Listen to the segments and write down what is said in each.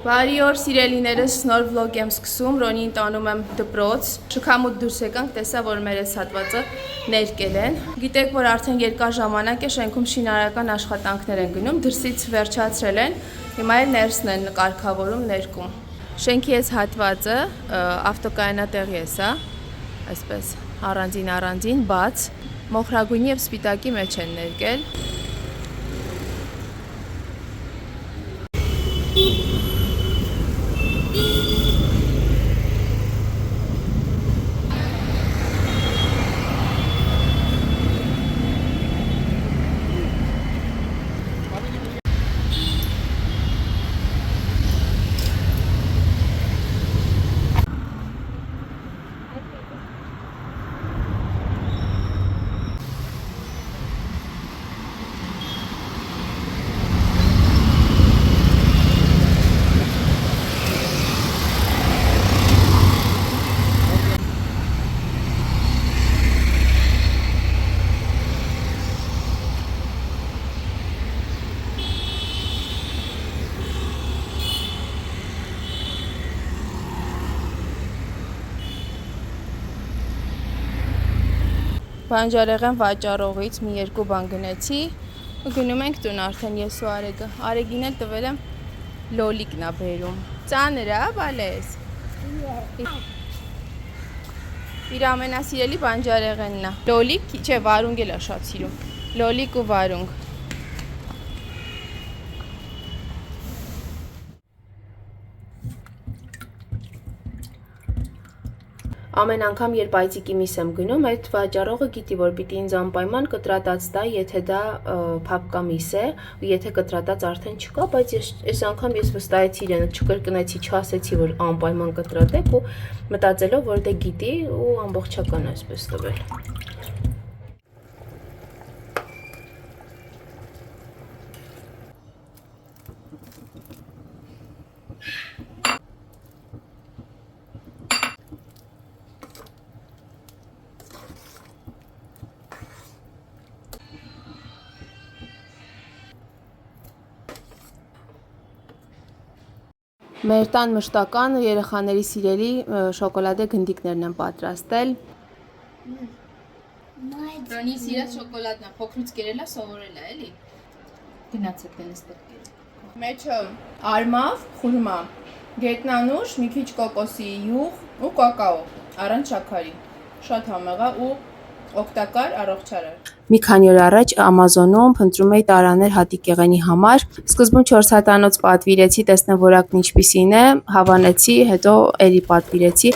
Բարի օր սիրելիներս, նոր վլոգ եմ սկսում, Ռոնին տանում եմ դպրոց, շքամուտ դուրս եկանք, տեսա, որ մեր այս հատվածը ներկել են։ Գիտեք, որ արդեն երկար ժամանակ է շենքում շինարարական աշխատանքներ են գնում, դրսից վերջացրել են, հիմա էլ ներսն են կարգավորում ներկում։ Շենքի այս հատվածը ավտոկայանատեղի է սա, այսպես առանձին բաց, մոխրագույնի և սպիտակի մեջ են ներկել։ Բանջարեղեն վաճառողից մի երկու բան գնեցի ու գնում ենք տուն արդեն ես ու Արեգը։ Արեգին էլ տվել եմ լոլիկն ա բերում։ Ծանր ա, բալես։ Իր ամենասիրելի բանջարեղենն ա։ Լոլիկ, չէ, վարունգ էլ ա շատ սիրում։ Լոլիկ ու վարունգ։ Ամեն անգամ, երբ այծիկի միս եմ գնում, այդ վաճառողը գիտի, որ պիտի ինձ անպայման կտրատած տա, եթե դա փափկա միս է, ու եթե կտրատած արդեն չկա, բայց այս անգամ ես վստահեցի իրեն, չկրկնեցի, չասեցի, որ անպայման կտրատեք ու մտածելով, որ դե գիտի ու ամբողջական այսպես տվել։ Մեր տան մշտական երեխաների սիրելի շոկոլադե գնդիկներն են պատրաստել։ Ռոնի սիրած շոկոլադն է, փոքրուց կերել է, սովորել է, էլի։ Գնաց եք նստել կերել։ Մեջը արմավ, խուրմա, գետնանուշ, մի քիչ կոկոսի յուղ ու կակաո, առանց շաքարի։ Շատ համեղ է ու օգտակար, առողջարար։ Մի քանի օր առաջ Ամազոնում փնտրում էի տարաներ հատիկեղենի համար։ Սկզբում 4 հատանոց պատվիրեցի, տեսնեմ որակն ինչպիսին է, հավանեցի, հետո էլի պատվիրեցի,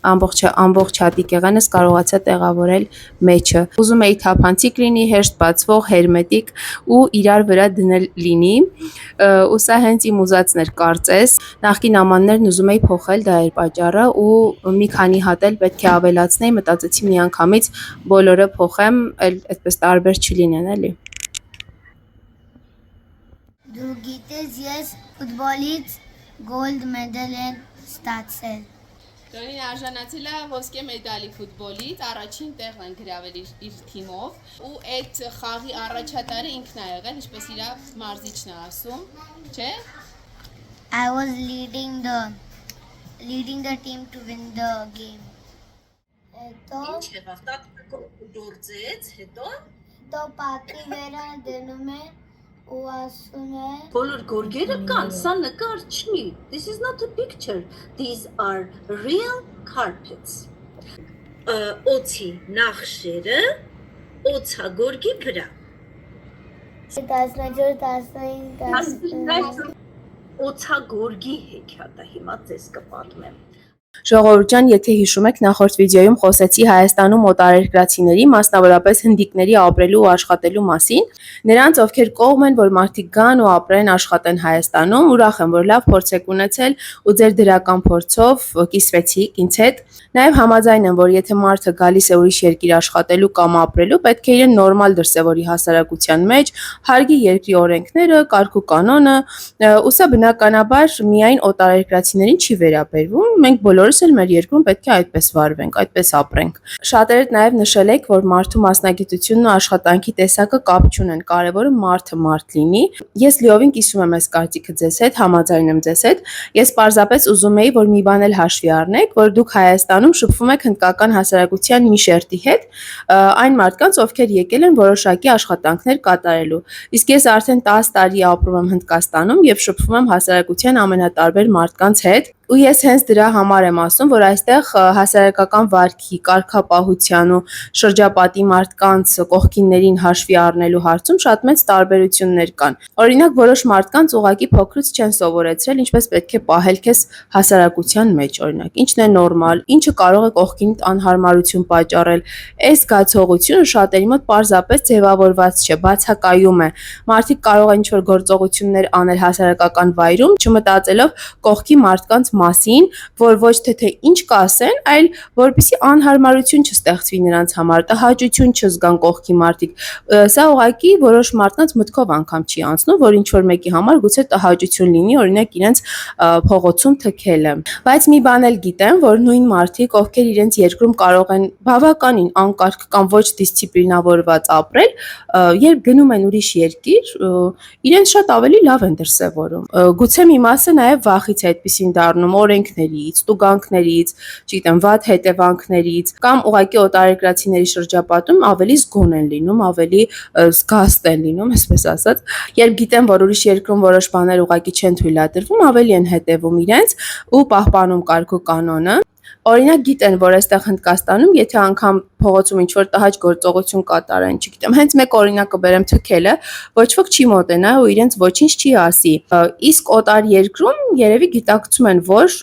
ամբողջ հատիկեղենս կարողացա տեղավորել մեջը։ Ուզում էի թափանցիկ լինի, հեշտ բացվող, հերմետիկ ու իրար վրա դնել լինի։ Ու սա հենց իմ ուզածն էր կարծես։ Նախկին ամաններն ուզում էի փոխել, դա էր պատճառը ու մի քանի հատ էլ պետք է ավելացնեի, մտածեցի միանգամից բոլորը փոխեմ, այդպես տարբեր չլինեն, էլի։ Դու գիտես, ես ֆուտբոլից գոլդ մեդալ եմ ստացել։ Ռոնին արժանացել է ոսկե մեդալի ֆուտբոլից, առաջին տեղն են գրավել իր թիմով ու այդ խաղի առաջատարը ինքն է եղել, ինչպես իր մարզիչն է ասում, չէ՞։ I was leading the team to win the game. Ինչ եղավ, տատիկը գործեց, հետո պատի վերը դնում է ու ասում է բոլոր գորգերը կան, սա նկար չի. This is not a picture, these are real carpets. Օծի նախշերը օծագորգի վրա։ 14-15 Օծագորգի հեքիաթը հիմա ձեզ կպատմեմ։ Ժողովուրդ ջան, եթե հիշում եք, նախորդ վիդեոյում խոսեցի Հայաստանում օտարերկրացիների, մասնավորապես հնդիկների ապրելու ու աշխատելու մասին։ Նրանց, ովքեր կողմ են, որ մարդիկ գան ու ապրեն, աշխատեն Հայաստանում, ուրախ եմ, որ լավ փորձ եք ունեցել ու ձեր դրական փորձով կիսվեցիք ինձ հետ։ Նաև համաձայն եմ, որ եթե մարդը գալիս է ուրիշ երկիր աշխատելու կամ ապրելու, պետք է իրեն նորմալ դրսևորի հասարակության մեջ, հարգի երկրի օրենքները, կարգ ու կանոնը, ու սա բնականաբար միայն օտարերկրացիներին չի վերաբերվում, մենք բոլորը բոլորս էլ մեր երկրում պետք է այդպես վարվենք, այդպես ապրենք։ Շատերդ նաև նշել եք, որ մարդու մասնագիտությունն ու աշխատանքի տեսակը կապ չունեն, կարևորը մարդը մարդ լինի։ Ես լիովին կիսում եմ այս կարծիքը ձեզ հետ, համաձայն եմ ձեզ հետ։ Ես պարզապես ուզում էի, որ մի բան էլ հաշվի առնեք, որ դուք Հայաստանում շփվում եք հնդկական հասարակության մի շերտի հետ, այն մարդկանց, ովքեր եկել են որոշակի աշխատանքներ կատարելու։ Իսկ ես արդեն 10 տարի ապրում եմ Հնդկաստանում եւ շփվում եմ հասարակության ամենատարբեր մարդկանց հետ, ու ես հենց դրա համար եմ ասում, որ այստեղ հասարակական վարքի, կարգապահության ու շրջապատի մարդկանց կողքիններին հաշվի առնելու հարցում շատ մեծ տարբերություններ կան։ Օրինակ, որոշ մարդկանց ուղղակի փոքրուց չեն սովորեցրել, ինչպես պետք է պահել քեզ հասարակության մեջ, օրինակ, ինչն է նորմալ, ինչը կարող է կողքինդ անհարմարություն պատճառել։ Այս զգացողությունը շատերի մոտ պարզապես ձևավորված չէ, բացակայում է։ Մարդիկ կարող են ինչ-որ գործողություններ անել հասարակական վայրում, չմտածելով կողքի մարդկանց մասին, որ ոչ թե ինչ կասեն, այլ որպեսզի անհարմարություն չստեղծվի նրանց համար, տհաճություն չզգան կողքի մարդիկ։ Սա ուղղակի որոշ մարդկանց մտքով անգամ չի անցնում, որ ինչ որ մեկի համար գուցե տհաճություն լինի, օրինակ իրենց փողոցում թքելը։ Բայց մի բան էլ գիտեմ, որ նույն մարդիկ, ովքեր իրենց երկրում կարող են բավականին անկարգ կամ ոչ դիսցիպլինավորված ապրել, երբ գնում են ուրիշ երկիր, իրենց շատ ավելի լավ են դրսևորում։ Գուցե մի մասը նաև վախից է այդպեսին դառնում, օրենքներից, տուգանքներից, չգիտեմ, վատ հետևանքներից, կամ ուղղակի օտարերկրացիների շրջապատում ավելի զգոն են լինում, ավելի զգաստ են լինում, այսպես ասած։ Երբ գիտեն, որ ուրիշ երկրում որոշ բաներ ուղղակի չեն թույլատրվում, ավելի են հետևում իրենց ու պահպանում կարգ ու կանոնը։ Օրինակ գիտեն, որ այստեղ Հնդկաստանում, եթե անգամ փողոցում ինչ-որ տհաճ գործողություն կատարեն, չգիտեմ, հենց մեկ օրինակ կբերեմ թքելը, ոչ ոք չի մոտենա ու իրենց ոչինչ չի ասի։ Իսկ օտար երկրում երևի գիտակցում են, որ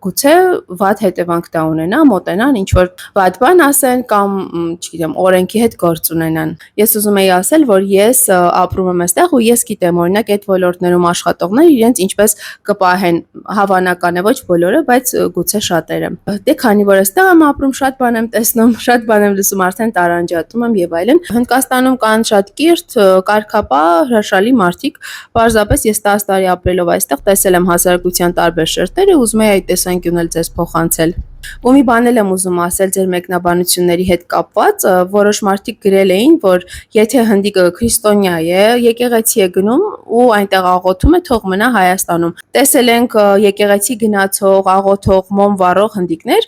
գուցե վատ հետևանք դա ունենա, մոտենան ինչ-որ վատ բան ասեն կամ, չգիտեմ, օրենքի հետ գործ ունենան։ Ես ուզում եի ասել, որ ես ապրում եմ այստեղ ու ես գիտեմ, օրինակ այդ ոլորտներում աշխատողներ իրենց ինչպես կպահեն, հավանական է ոչ բոլորը, բայց գուցե շատերը։ Դե քանի որ այստեղ եմ ապրում, շատ բան եմ տեսնում, շատ բան եմ լսում, արդեն տարանջատում եմ եւ այլն։ Հնդկաստանում կան շատ կիրթ, կարգապահ, հրաշալի մարդիկ։ Պարզապես ես 10 տարի ապրելով այստեղ տեսել եմ հասարակության տարբեր շերտեր ու ուզում եի այդ տեսանկյունն էլ ձեզ փոխանցել։ Ու մի բան էլ եմ ուզում ասել ձեր մեկնաբանությունների հետ կապված, որոշ մարդիկ գրել էին, որ եթե հնդիկը քրիստոնյա է, եկեղեցի է գնում ու այնտեղ աղոթում է, թող մնա Հայաստանում։ Տեսել ենք եկեղեցի գնացող, աղոթող, մոմ վառող հնդիկներ,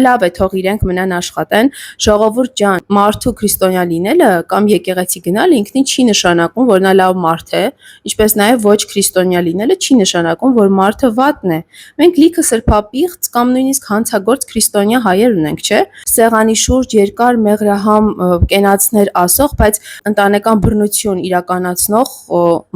լավ է, թող իրենք մնան աշխատեն։ Ժողովուրդ ջան, մարդու քրիստոնյա լինելը կամ եկեղեցի գնալը ինքնին չի նշանակում, որ նա լավ մարդ է, ինչպես նաև ոչ քրիստոնյա լինելը չի նշանակում, որ մարդը վատն է։ Մենք լիքը սրբապիղծ կամ նույնիսկ հանցագործ քրիստոնյա հայեր ունենք, չէ՞։ Սեղանի շուրջ երկար մեղրահամ կենացներ ասող, բայց ընտանեկան բռնություն իրականացնող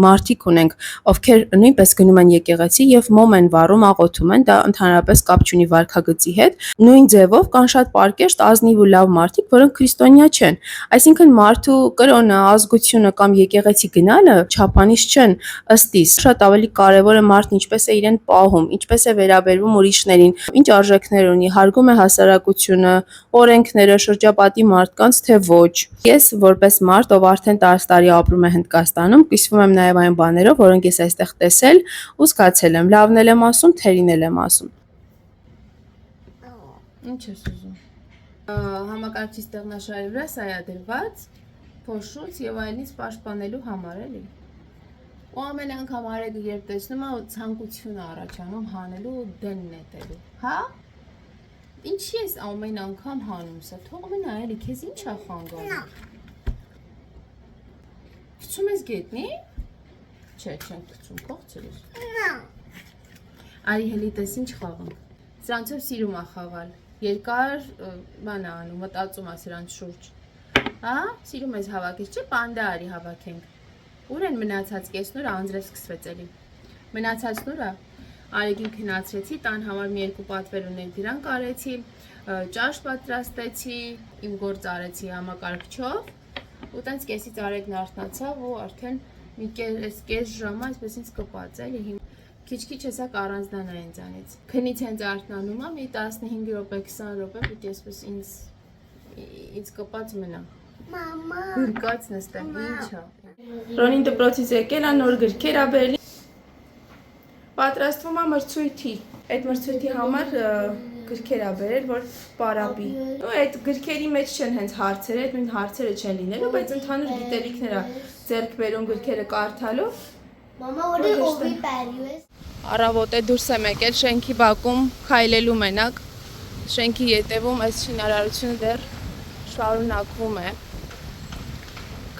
մարդիկ ունենք, ովքեր նույնպես գնում են եկեղեցի եւ մոմ են վառում, աղոթում են, դա ընդհանրապես կապ չունի վարքագծի հետ։ Նույն ձևով կան շատ պարկեշտ ազնիվ ու լավ մարդիկ, որոնք քրիստոնյա չեն։ Այսինքն մարդու կրոնը, ազգությունը կամ եկեղեցի գնալը չափանիշ չեն ըստ իս։ Շատ ավելի կարևոր է մարդն ինչպես է իրեն պահում, ինչպես է վերաբերվում ուրիշներին, ինչ արժեքներ ունի, հարգում է հասարակությունը, օրենքները, շրջապատի մարդկանց, թե ոչ։ Ես որպես մարդ, ով արդեն 10 տարի ապրում է Հնդկաստանում, կիսվում եմ նաև այն բաներով, որոնք ես այստեղ տեսել ու զգացել եմ։ Լավն էլ եմ ասում, թերին էլ եմ ասում։ Ինչ ես ուզում։ Համակարգչի ստեղնաշարի վրա սա է դրված փոշուց եւ այլնից պաշտպանելու համար էլի։ Ու ամեն անգամ արեգը երբ տեսնում է, ցանկություն է առաջանում հանելու ու դեն նետելու։ Հա? Ինչի ես ամեն անգամ հանում սա։ Թող մնա էլի, քեզ ինչ է խանգարում։ Գցում ես գետնի։ Չէ, չեմ գցում, փոխցրուս։ Արի հելի տես ինչ խաղանք։ Սրանցով սիրում է խաղալ։ Երկար բան է անում, մտածում է սրանց շուրջ։ Հա, սիրում ես հավաքես, չէ՞, պանդա արի հավաքենք։ Ուր են մնացած կեսնուրը անձրև սկսվեց էլի։ Մնացած նուրը Արեգին քնացրեցի, տան համար մի երկու պատվեր ուներ, դրանք արեցի, ճաշ պատրաստեցի, իմ գործ արեցի համակարգչով, ու տենց կեսից Արեգն արթնացավ ու արդեն մի կես ժամը այսպես ինձ կպած էլի։ Քիչ-քիչ հեսա կառանձնանա ինձանից։ Քնից հենց արթնանում եմ, մի 15 րոպե, 20 րոպե, պիտի այսպես ինձ կպած մնա։ Մամա։ Գրկած նստեմ, ինչա։ Ռոնին դպրոցից եկել է, նոր գրքեր ա բերել։ Պատրաստվում է մրցույթի։ Այդ մրցույթի համար գրքեր ա բերել, որ պարապի։ Ու այդ գրքերի մեջ չեն հենց հարցերը, այդ նույն հարցերը չեն լինելու, բայց ընդհանուր գիտելիքներ ա ձեռք բերում գրքերը կարդալով։ Mama, what is oviparous? Առավոտ է դուրս եմ եկել շենքի բակում քայլելու մենակ։ Շենքի ետևում այս շինարարությունը դեռ շարունակվում է։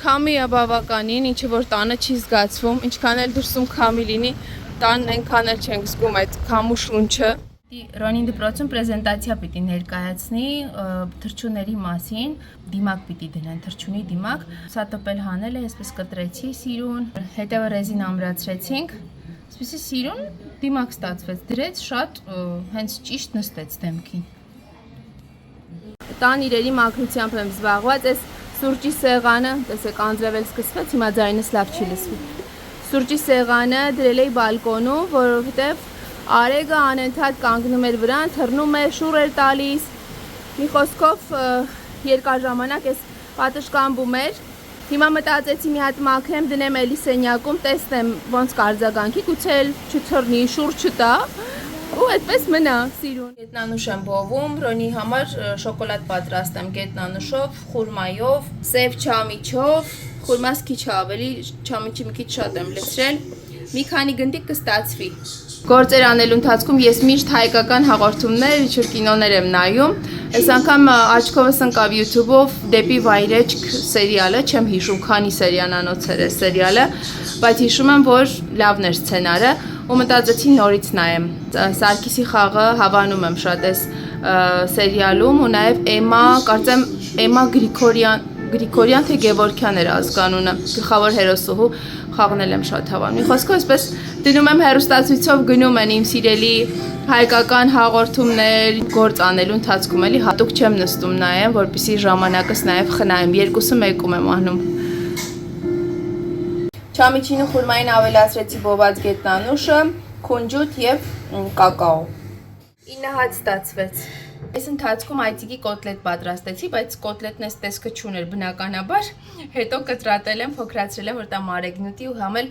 Քամի է բավականին, ինչը որ տանը չի զգացվում, ինչքան էլ դուրսում քամի լինի, տանն այնքան էլ չենք զգում այդ քամու շունչը։ Ռոնին դպրոցում պրեզենտացիա պիտի ներկայացնի թռչունների մասին, դիմակ պիտի դնեն, թռչունի դիմակ։ Սա տպել հանել է, այսպես կտրեցի սիրուն, հետևը ռեզին ամրացրեցինք, այսպեսի սիրուն դիմակ ստացվեց, դրեց շատ հենց ճիշտ նստեց դեմքին։ Տան իրերի մաքրությամբ եմ զբաղված, այս սուրճի սեղանը, տեսեք անձրևել սկսվեց, հիմա ձայնս լավ չի լսվի։ Սուրճի սեղանը դրել էի բալկոնում, որովհետև Արեգը անընդհատ կանգնում էր վրան, թռնում էր, շուռ էր տալիս։ Մի խոսքով երկար ժամանակ այս պատշգամբում էր։ Հիմա մտածեցի մի հատ մաքրեմ, դնեմ էլի սենյակում, տեսնեմ ոնց կարձագանքի, գուցե էլ չթռնի, շուռ չտա։ Ու այդպես մնա, սիրուն։ Գետնանուշ եմ բովում, Ռոնի համար շոկոլադ պատրաստեմ գետնանուշով, խուրմայով, սև չամիչով, խուրմաս քիչ ավելի, չամիչի մի քիչ շատ եմ լցրել։ Մի քանի գնդիկ կստացվի։ Գործեր անելու ընթացքում ես միշտ հայկական հաղորդումներ, ինչ-որ կինոներ եմ նայում։ Այս անգամ աչքովս ընկավ YouTube-ով Դեպի վայրեջք սերիալը, չեմ հիշում քանի սերիանանոց էր այս սերիալը, բայց հիշում եմ, որ լավն էր սցենարը ու մտածեցի նորից նայեմ։ Սարգիսի խաղը հավանում եմ շատ այս սերիալում ու նաև Էմա, կարծեմ Էմա Գրիգորյան թե Գևորգյան էր ազգանունը, գլխավոր հերոսուհու խաղն եմ շատ հավանում։ Մի խոսքով այսպես դնում եմ հեռուստացույցով գնում են իմ սիրելի հայկական հաղորդումներ գործ անելու ընթացքում էլի հատուկ չեմ նստում նայեմ, որպեսզի ժամանակս նաև խնայեմ, երկուսը մեկում եմ անում։ Չամիչին ու խուրմային ավելացրեցի բոված գետնանուշը, քունջուտ եւ կակաո։ 9 հատ ստացվեց։ Այս ընթացքում այծիկի կոտլետ պատրաստեցի, բայց կոտլետն այս տեսքը չուներ բնականաբար, հետո կտրատել եմ, փոքրացրել եմ, որ տա մարեգնուտի ու համ էլ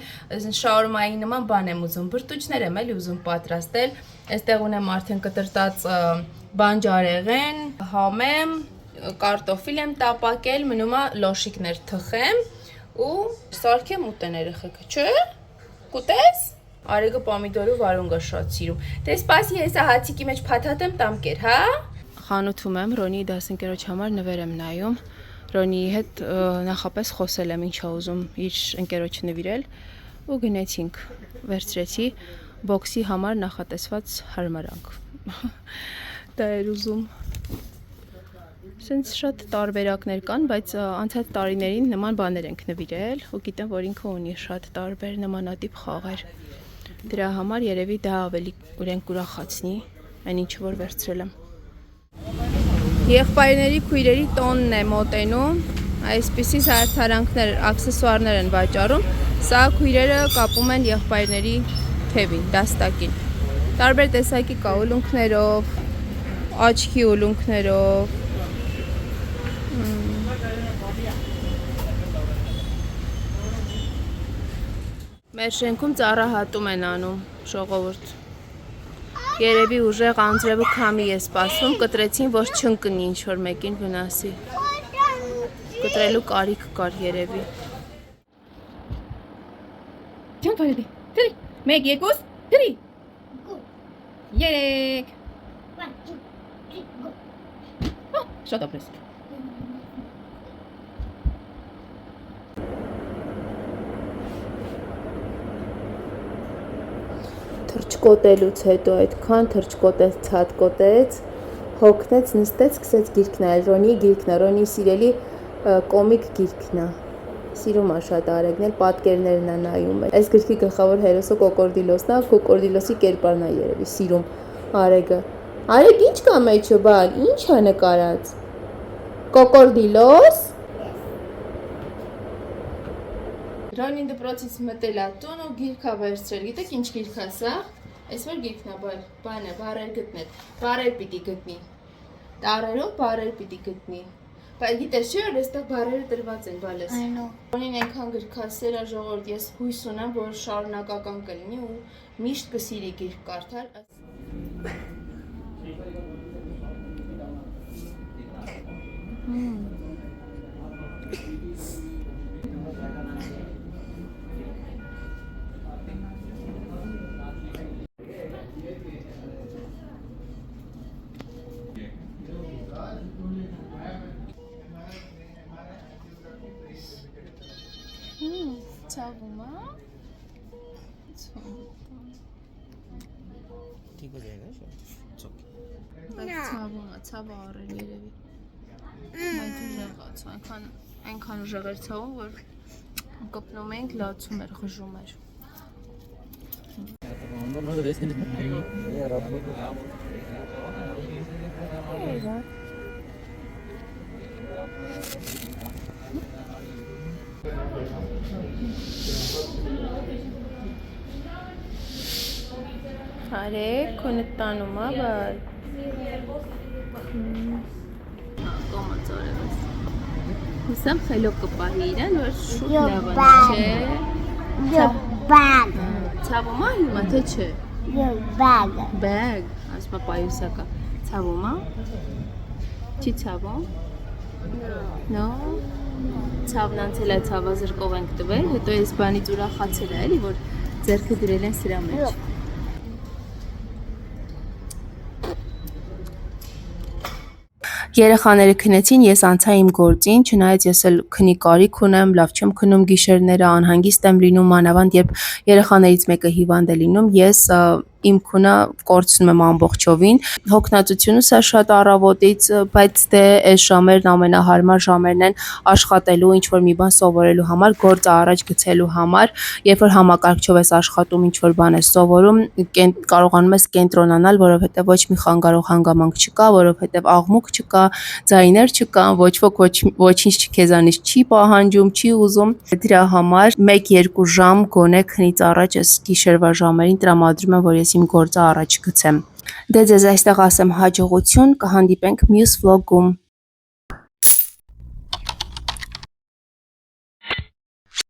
շաուրմայի նման բան եմ ուզում, բրտուճներ եմ էլի ուզում պատրաստել, այստեղ ունեմ արդեն կտրտած բանջարեղեն, համ եմ, կարտոֆիլ եմ տապակել, մնում է լոշիկներ թխեմ ու սարքեմ ուտեն երեխեքը, չէ՞, կուտես? Արեգը պոմիդորը վարունգը շատ սիրում։ Դե սպասի, հեսա հացիկի մեջ փաթաթեմ տամկեր, հա? Խանութում եմ, Ռոնիի դասընկերոջ համար նվեր եմ նայում։ Ռոնիի հետ նախապես խոսել եմ ինչա ուզում իր ընկերոջը նվիրել ու գնացինք, վերցրեցի բոքսի համար նախատեսված հարմարանք։ Դա էր ուզում։ Սենց շատ տարբերակներ կան, բայց անցած տարիներին նման բաներ ենք նվիրել ու գիտեմ, որ ինքը ունի շատ տարբեր նմանատիպ խաղեր։ Դրա համար երևի դա ավելի ուրենք ուրախացնի, այն ինչը որ վերցրել եմ։ Եղբայրների քույրերի տոնն է մոտենում, այսպիսի զարդարանքներ, աքսեսուարներ են վաճառում, սա քույրերը կապում են եղբայրների թևին, դաստակին։ Տարբեր տեսակի կա ուլունքներով, աչքի ուլունքներով։ Մեր շենքում ծառահատում են անում, ժողովուրդ։ Երևի ուժեղ անձրև ու քամի է սպասվում, կտրեցին, որ չընկնի ինչ-որ մեկին վնասի։ Կտրելու կարիք կար երևի։ Ջան վարդի, գրի, 1, 2, գրի։ Երեք։ Շատ ապրես։ Թրջկոտելուց հետո այդքան թրջկոտեց, ցածկոտեց, հոգնեց, նստեց, սկսեց գիրք նայել, Ռոնիի գիրքն է, Ռոնիի սիրելի կոմիկ գիրքն է։ Սիրում է շատ Արեգն էլ, պատկերներն է նայում։ Այս գրքի գլխավոր հերոսը Կոկորդիլոսն է, Կոկորդիլոսի կերպարն է երևի, սիրում Արեգը։ Արեգ, ինչ կա մեջը, բալ, ինչ է նկարած։ Կոկորդիլոս։ Ռոնին դպրոցից մտել է տուն ու գիրք է վերցրել, գիտեք ինչ գիրք է սա, այս որ գիրքն է, բան է, բարեր գտնել, բարեր պիտի գտնի, տարերով բարեր պիտի գտնի, բայց գիտես չէ, որ այստեղ բարերը դրված են բալես, Ռոնին այնքան գրքասեր է ժողովուրդ, ես հույս ունեմ, որ շարունակական կլինի ու միշտ կսիրի գիրք կարդալ, Ցավում է։ Tipo de gajo? Çok. Ցավում է, ցավը առել երևի։ Այդ ուժեղաց, այնքան ուժեղ էր ցավում, որ կպնում էինք, լացում էր, խժում էր։ Արեք, քոնդ տանում է, բալ։ Կոմը ծորևս։ Հուսամ խելոք կպահի իրան, որ շուտ լավան, չէ։ Your bag. Ցավում է հիմա, թե չէ։ Your bag. Բեգ, ասում է պայուսակա։ Ցավում է։ Չի ցավում։ No։ Ցավն անցել է, ցավազրկող ենք տվել, հետո այս բանից ուրախացել է, էլի, որ ձեռքը դրել են սրա մեջ։ Երեխաները քնեցին, ես անցա իմ գործին, չնայած ես էլ քնի կարիք ունեմ, լավ չեմ քնում գիշերները, անհանգիստ եմ լինում, մանավանդ երբ երեխաներից մեկը հիվանդ է լինում, ես իմ քունը կորցնում եմ ամբողջովին։ Հոգնածությունս է շատ առավոտից, բայց դե այս ժամերն ամենահարմար ժամերն են աշխատելու, ինչ որ մի բան սովորելու համար, գործը առաջ գցելու համար, երբ որ համակարգչով ես աշխատում, ինչ որ բան ես սովորում, կարողանում ես կենտրոնանալ, որովհետև ոչ մի խանգարող հանգամանք չկա, որովհետև աղմուկ չկա, ձայներ չկան, ոչ ոք ոչինչ քեզանից չի պահանջում, չի ուզում։ Դրա համար 1-2 ժամ գոնե քնից առաջ ես գիշերվա ժամերին տրամադրում եմ, որ ես իմ գործը առաջ գցեմ։ Դե ձեզ այստեղ ասեմ հաջողություն, կհանդիպենք մյուս վլոգում։